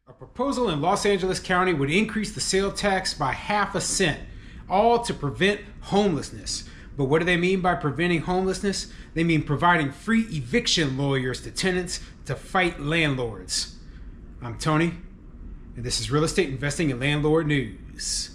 A proposal in Los Angeles County would increase the sales tax by 1/2 cent, all to prevent homelessness. But what do they mean by preventing homelessness? They mean providing free eviction lawyers to tenants to fight landlords. I'm Tony, and this is Real Estate Investing and Landlord News.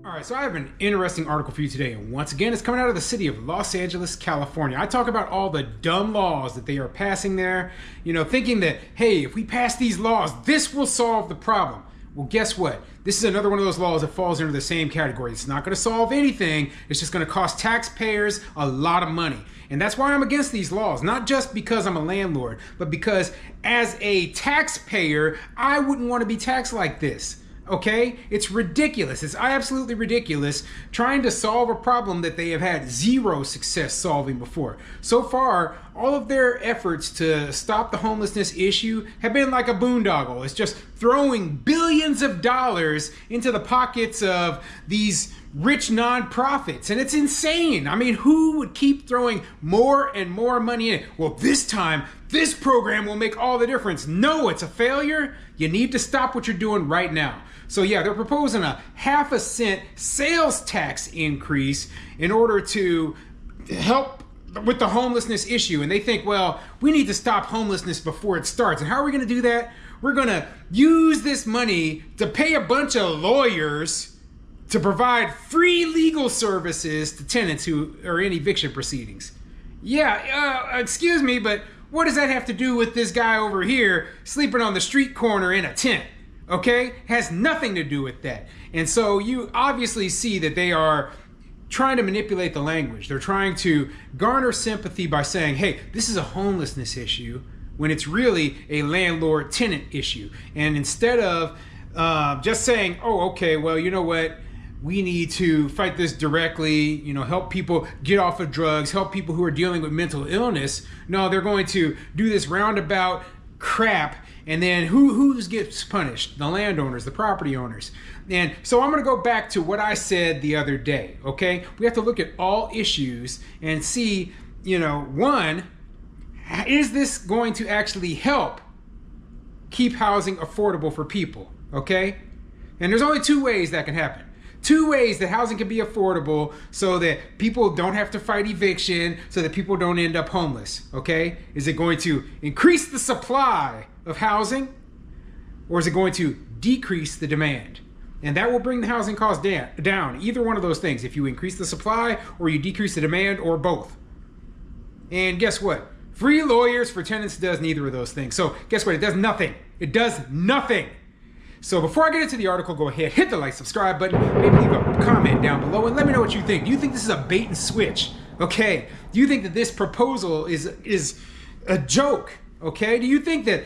Alright, so I have an interesting article for you today, and once again it's coming out of the city of Los Angeles, California. I talk about all the dumb laws that they are passing there, thinking that, hey, if we pass these laws, this will solve the problem. Well, guess what? This is another one of those laws that falls into the same category. It's not going to solve anything. It's just going to cost taxpayers a lot of money. And that's why I'm against these laws. Not just because I'm a landlord, but because as a taxpayer, I wouldn't want to be taxed like this. Okay? It's ridiculous. It's absolutely ridiculous trying to solve a problem that they have had zero success solving before. So far, all of their efforts to stop the homelessness issue have been like a boondoggle. It's just throwing billions of dollars into the pockets of these rich nonprofits, and it's insane. I mean, who would keep throwing more and more money in? Well, this time, this program will make all the difference. No, it's a failure. You need to stop what you're doing right now. So yeah, they're proposing a 1/2 cent sales tax increase in order to help with the homelessness issue. And they think, well, we need to stop homelessness before it starts. And how are we going to do that? We're going to use this money to pay a bunch of lawyers to provide free legal services to tenants who are in eviction proceedings. Yeah, excuse me, but what does that have to do with this guy over here sleeping on the street corner in a tent? Okay? Has nothing to do with that. And so you obviously see that they are trying to manipulate the language. They're trying to garner sympathy by saying, hey, this is a homelessness issue, when it's really a landlord-tenant issue. And instead of just saying, oh, okay, well, you know what? We need to fight this directly, help people get off of drugs, help people who are dealing with mental illness. No, they're going to do this roundabout crap, and then who gets punished? The landowners, the property owners. And so I'm going to go back to what I said the other day, okay? We have to look at all issues and see, one, is this going to actually help keep housing affordable for people, okay? And there's only two ways that can happen. Two ways that housing can be affordable so that people don't have to fight eviction, so that people don't end up homeless, okay? Is it going to increase the supply of housing, or is it going to decrease the demand? And that will bring the housing cost down. Either one of those things, if you increase the supply or you decrease the demand, or both. And guess what? Free lawyers for tenants does neither of those things. So guess what? It does nothing. It does nothing. So before I get into the article, go ahead, hit the like, subscribe button, maybe leave a comment down below and let me know what you think. Do you think this is a bait and switch? Okay. Do you think that this proposal is a joke? Okay. Do you think that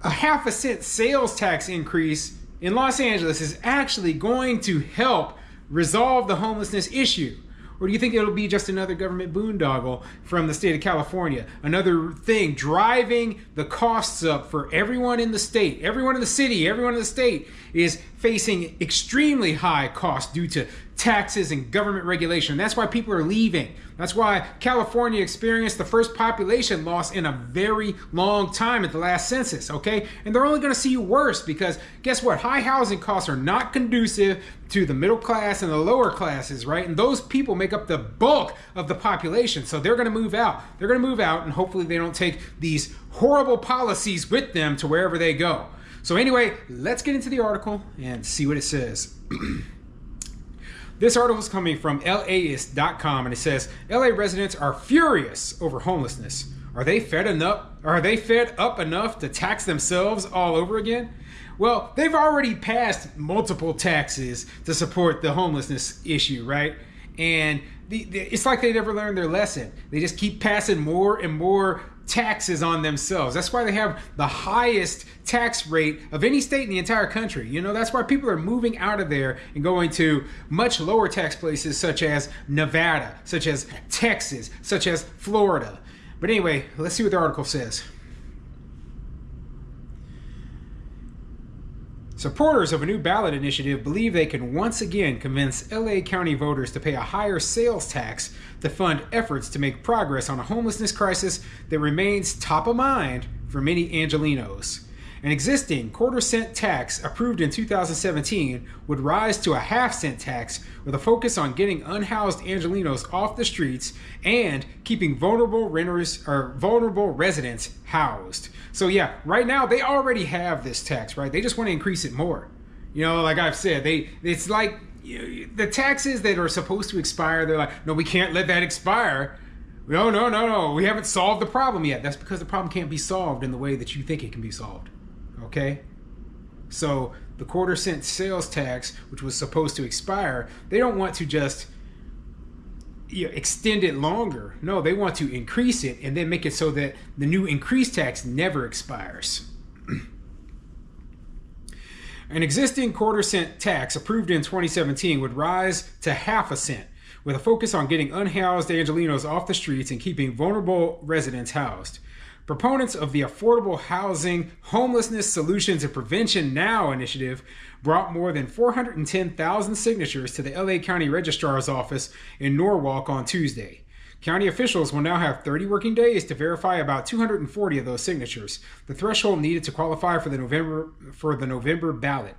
a 1/2 cent sales tax increase in Los Angeles is actually going to help resolve the homelessness issue? Or do you think it'll be just another government boondoggle from the state of California? Another thing driving the costs up for everyone in the state. Everyone in the city, everyone in the state is facing extremely high costs due to taxes and government regulation. That's why people are leaving. That's why California experienced the first population loss in a very long time at the last census, okay? And they're only going to see worse because guess what? High housing costs are not conducive to the middle class and the lower classes, right? And those people make up the bulk of the population. So they're going to move out. They're going to move out, and hopefully they don't take these horrible policies with them to wherever they go. So anyway, let's get into the article and see what it says. This article is coming from LAist.com, and it says, LA residents are furious over homelessness. Are they fed up enough to tax themselves all over again? Well, they've already passed multiple taxes to support the homelessness issue, right? And it's like they never learned their lesson. They just keep passing more and more taxes on themselves. That's why they have the highest tax rate of any state in the entire country. That's why people are moving out of there and going to much lower tax places such as Nevada, such as Texas, such as Florida. But anyway, let's see what the article says. Supporters of a new ballot initiative believe they can once again convince LA County voters to pay a higher sales tax to fund efforts to make progress on a homelessness crisis that remains top of mind for many Angelenos. An existing quarter-cent tax approved in 2017 would rise to a half-cent tax with a focus on getting unhoused Angelenos off the streets and keeping vulnerable residents housed. So yeah, right now they already have this tax, right? They just want to increase it more. Like I've said, it's like the taxes that are supposed to expire, they're like, no, we can't let that expire. No, we haven't solved the problem yet. That's because the problem can't be solved in the way that you think it can be solved. Okay? So the quarter-cent sales tax, which was supposed to expire, they don't want to just extend it longer. No, they want to increase it and then make it so that the new increased tax never expires. An existing quarter-cent tax approved in 2017 would rise to half a cent, with a focus on getting unhoused Angelenos off the streets and keeping vulnerable residents housed. Proponents of the Affordable Housing, Homelessness Solutions and Prevention Now initiative brought more than 410,000 signatures to the LA County Registrar's office in Norwalk on Tuesday. County officials will now have 30 working days to verify about 240 of those signatures, the threshold needed to qualify for the November ballot.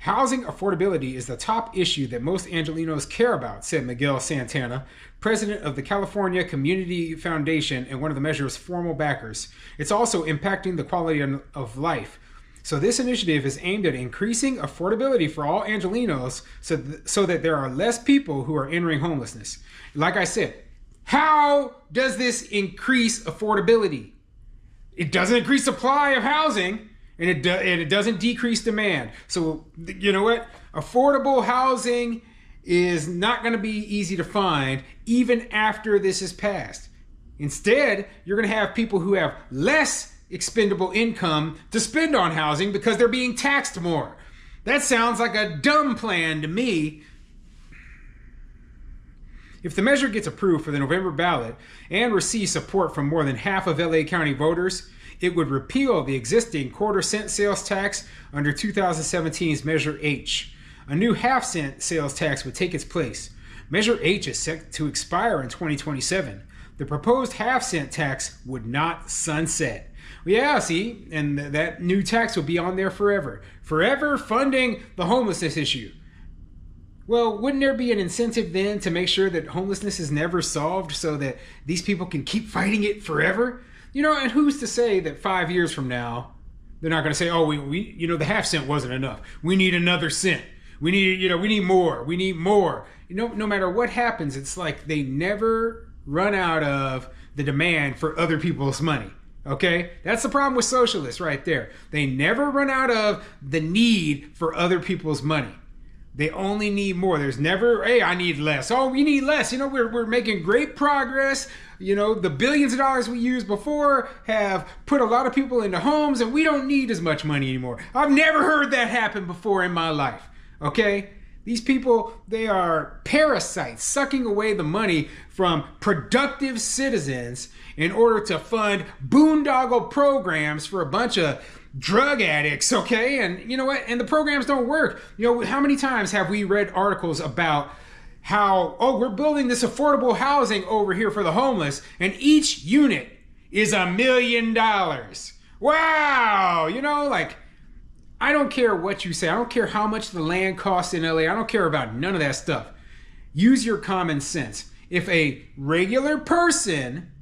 Housing affordability is the top issue that most Angelenos care about, said Miguel Santana, president of the California Community Foundation and one of the measure's formal backers. It's also impacting the quality of life. So this initiative is aimed at increasing affordability for all Angelenos so that there are less people who are entering homelessness. Like I said, how does this increase affordability? It doesn't increase supply of housing. And it doesn't decrease demand. So you know what? Affordable housing is not going to be easy to find even after this is passed. Instead, you're going to have people who have less expendable income to spend on housing because they're being taxed more. That sounds like a dumb plan to me. If the measure gets approved for the November ballot and receives support from more than half of LA County voters, it would repeal the existing quarter-cent sales tax under 2017's Measure H. A new half-cent sales tax would take its place. Measure H is set to expire in 2027. The proposed half-cent tax would not sunset. Yeah, see, and that new tax will be on there forever. Forever funding the homelessness issue. Well, wouldn't there be an incentive then to make sure that homelessness is never solved so that these people can keep fighting it forever? And who's to say that 5 years from now, they're not going to say, oh, we the half cent wasn't enough. We need another cent. We need more. We need more. No matter what happens, it's like they never run out of the demand for other people's money. Okay? That's the problem with socialists right there. They never run out of the need for other people's money. They only need more. There's never, hey, I need less. Oh, we need less. We're making great progress. The billions of dollars we used before have put a lot of people into homes and we don't need as much money anymore. I've never heard that happen before in my life. Okay? These people, they are parasites sucking away the money from productive citizens in order to fund boondoggle programs for a bunch of drug addicts, okay? And you know what? And the programs don't work. How many times have we read articles about how, we're building this affordable housing over here for the homeless, and each unit is $1 million. Wow! I don't care what you say. I don't care how much the land costs in LA. I don't care about none of that stuff. Use your common sense. If a regular person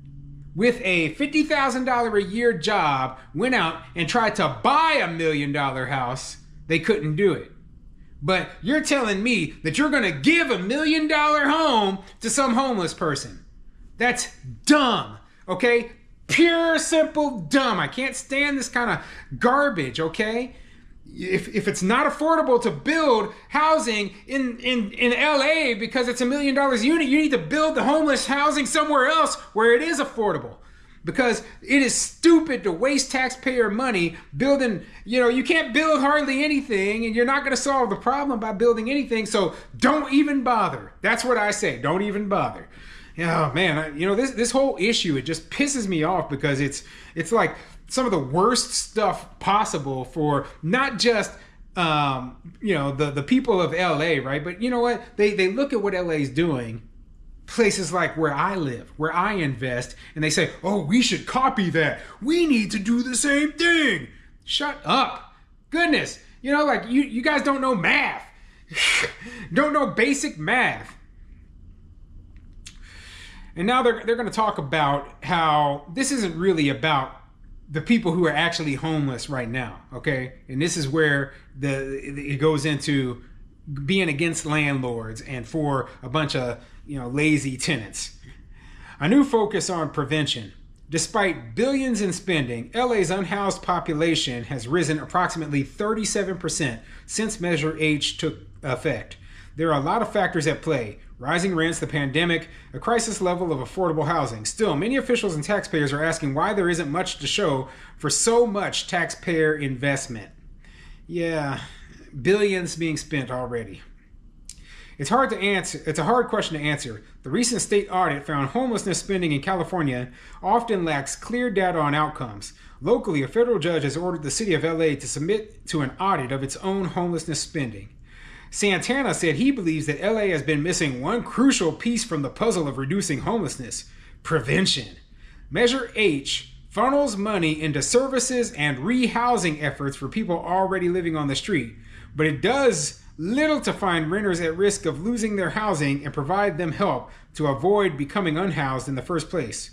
with a $50,000 a year job went out and tried to buy $1 million house, they couldn't do it. But you're telling me that you're going to give $1 million home to some homeless person. That's dumb, okay? Pure, simple dumb. I can't stand this kind of garbage, okay? If it's not affordable to build housing in LA because it's $1 million a unit, you need to build the homeless housing somewhere else where it is affordable. Because it is stupid to waste taxpayer money building, you can't build hardly anything and you're not going to solve the problem by building anything. So don't even bother. That's what I say. Don't even bother. Oh man, this whole issue, it just pisses me off because it's like some of the worst stuff possible for not just the people of LA, right? But you know what? They look at what LA is doing, places like where I live, where I invest, and they say, oh, we should copy that. We need to do the same thing. Shut up. Goodness. Like you guys don't know math. Don't know basic math. And now they're going to talk about how this isn't really about the people who are actually homeless right now, okay? And this is where it goes into being against landlords and for a bunch of, lazy tenants. A new focus on prevention. Despite billions in spending, LA's unhoused population has risen approximately 37% since Measure H took effect. There are a lot of factors at play. Rising rents, the pandemic, a crisis level of affordable housing. Still, many officials and taxpayers are asking why there isn't much to show for so much taxpayer investment. Yeah, billions being spent already. It's hard to answer. It's a hard question to answer. The recent state audit found homelessness spending in California often lacks clear data on outcomes. Locally, a federal judge has ordered the city of LA to submit to an audit of its own homelessness spending. Santana said he believes that LA has been missing one crucial piece from the puzzle of reducing homelessness: prevention. Measure H funnels money into services and rehousing efforts for people already living on the street, but it does little to find renters at risk of losing their housing and provide them help to avoid becoming unhoused in the first place.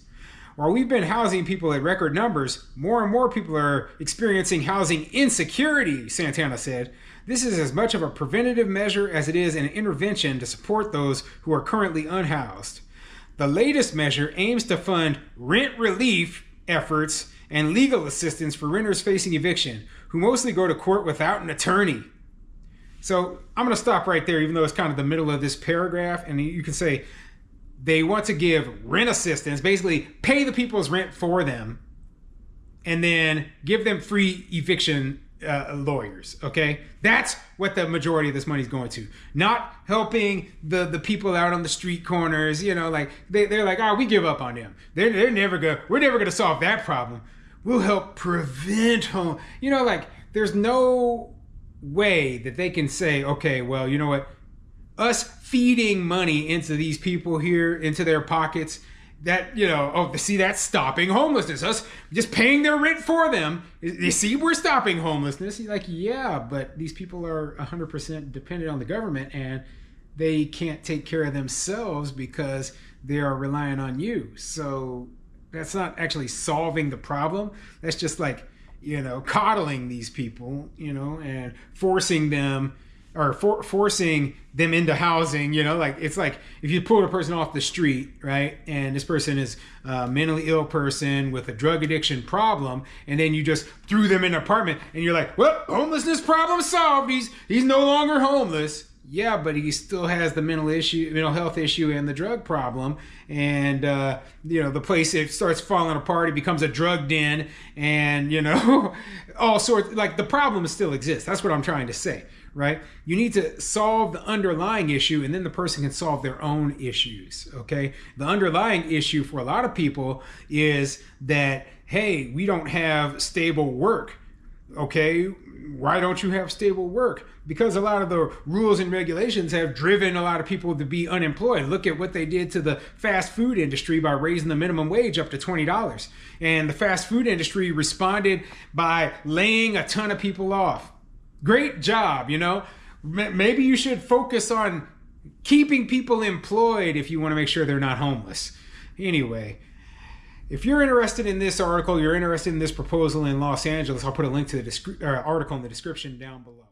While we've been housing people at record numbers, more and more people are experiencing housing insecurity, Santana said. This is as much of a preventative measure as it is an intervention to support those who are currently unhoused. The latest measure aims to fund rent relief efforts and legal assistance for renters facing eviction, who mostly go to court without an attorney. So I'm going to stop right there, even though it's kind of the middle of this paragraph, and you can say they want to give rent assistance, basically pay the people's rent for them, and then give them free eviction lawyers, okay? That's what the majority of this money is going to. Not helping the people out on the street corners, like they're like, oh, we give up on them. We're never gonna solve that problem. We'll help prevent home. Like there's no way that they can say, okay, well, you know what? Us feeding money into these people here, into their pockets, that, that's stopping homelessness. Us just paying their rent for them. You see, we're stopping homelessness. You're like, yeah, but these people are 100% dependent on the government and they can't take care of themselves because they are relying on you. So that's not actually solving the problem. That's just like, coddling these people, and forcing them into housing, like it's like if you pull a person off the street, right, and this person is a mentally ill person with a drug addiction problem, and then you just threw them in an apartment and you're like, well, homelessness problem solved, he's no longer homeless. Yeah, but he still has the mental health issue and the drug problem, and the place, it starts falling apart. It becomes a drug den, and all sorts. Like the problem still exists. That's what I'm trying to say, right? You need to solve the underlying issue, and then the person can solve their own issues. Okay, the underlying issue for a lot of people is that, hey, we don't have stable work. Okay, why don't you have stable work? Because a lot of the rules and regulations have driven a lot of people to be unemployed. Look at what they did to the fast food industry by raising the minimum wage up to $20. And the fast food industry responded by laying a ton of people off. Great job, Maybe you should focus on keeping people employed if you want to make sure they're not homeless. Anyway, if you're interested in this article, you're interested in this proposal in Los Angeles, I'll put a link to the article in the description down below.